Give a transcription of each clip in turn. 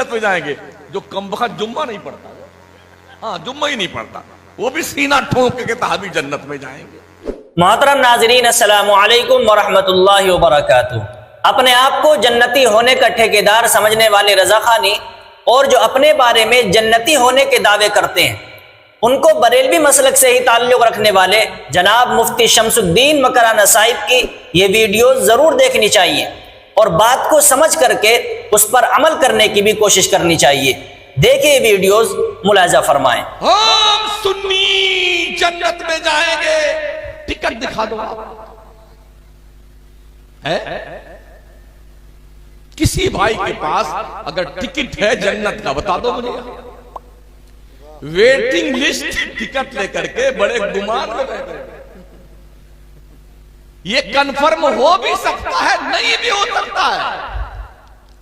जन्नत में जाएंगे। जो कमबख्त जुम्मा नहीं पढ़ता, हाँ जुम्मा ही नहीं पढ़ता, वो भी सीना ठोक के कहता हम भी जन्नत में जाएंगे। मोहतरम नाजरीन, अस्सलामु अलैकुम वरहमतुल्लाहि वबरकातुहू। अपने आप को जन्नती होने का ठेकेदार समझने वाले रज़ाखानी और जो अपने बारे में जन्नती होने के दावे करते हैं, उनको बरेलवी मसलक से ही ताल्लुक़ रखने वाले जनाब मुफ्ती शमसुद्दीन मकराना साहिब की ये वीडियो ज़रूर देखनी चाहिए और बात को समझ करके उस पर अमल करने की भी कोशिश करनी चाहिए। देखिए वीडियोस, मुलाजा फरमाएं। हम सुन्नी जन्नत में जाएंगे, टिकट दिखा दो है? किसी भाई के पास अगर टिकट है जन्नत का बता दो मुझे। वेटिंग लिस्ट टिकट लेकर के बड़े गुमान में बैठे। ये कन्फर्म हो भी सकता है, नहीं भी हो सकता है।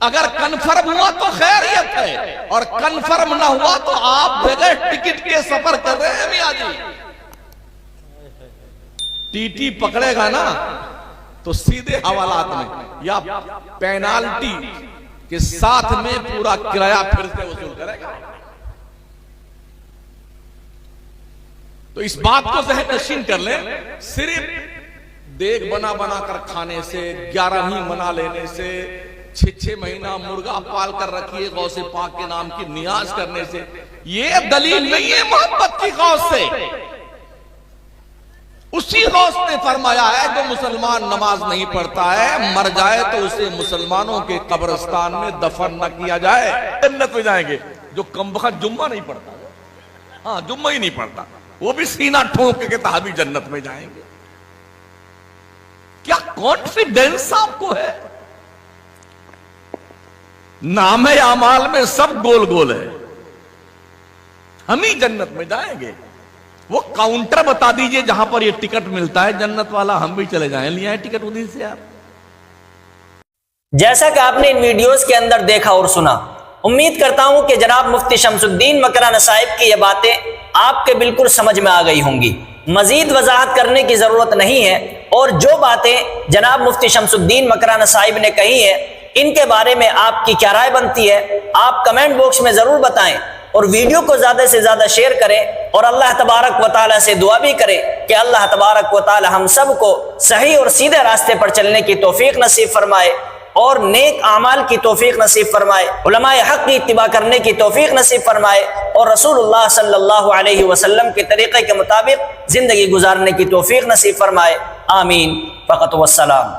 अगर कन्फर्म हुआ तो खैरियत है, और कन्फर्म ना हुआ तो आप बगैर टिकट के सफर कर रहे हैं मियां जी। टीटी पकड़ेगा ना तो सीधे हवालात में या पेनाल्टी के साथ में पूरा किराया फिर से वसूल करेगा। तो इस बात को ज़हन नशीन कर लें, सिर्फ देख बना बना कर खाने से, 11वीं मना लेने से, 6 महीना मुर्गा पाल कर रखिए गौसे पाक के नाम की नियाज करने से, ये दलील नहीं है मोहब्बत की गौस से। उसी गौस ने फरमाया है जो मुसलमान नमाज नहीं पढ़ता है, मर जाए तो उसे मुसलमानों के कब्रिस्तान में दफन न किया जाए, जन्नत में जाएंगे। जो कमबख्त जुम्मा नहीं पढ़ता, हाँ जुम्मा ही नहीं पढ़ता, वो भी सीना ठोक के कहता हम भी जन्नत में जाएंगे। क्या कॉन्फिडेंस आपको है? नाम आमाल में सब गोल गोल है, हम ही जन्नत में जाएंगे। वो काउंटर बता दीजिए जहां पर ये टिकट मिलता है जन्नत वाला, हम भी चले जाएं, लिया है टिकट उन्हीं से यार। जैसा कि आपने इन वीडियोस के अंदर देखा और सुना, उम्मीद करता हूं कि जनाब मुफ्ती शमसुद्दीन मकराना साहिब की ये बातें आपके बिल्कुल समझ में आ गई होंगी। मजीद वजाहत करने की जरूरत नहीं है, और जो बातें जनाब मुफ्ती शमसुद्दीन मकराना साहिब ने कही है, इनके बारे में आपकी क्या राय बनती है, आप कमेंट बॉक्स में जरूर बताएं और वीडियो को ज्यादा से ज्यादा शेयर करें। और अल्लाह तबारक व तआला से दुआ भी करें कि अल्लाह तबारक व तआला हम सबको सही और सीधे रास्ते पर चलने की तौफीक नसीब फरमाए और नेक आमाल की तौफीक नसीब फरमाए, उलमाए हक की इत्तिबा करने की तौफीक नसीब फरमाए और रसूलुल्लाह सल्लल्लाहु अलैहि वसल्लम के तरीके के मुताबिक जिंदगी गुजारने की तौफीक नसीब फरमाए। आमीन फ़क़त वस्सलाम।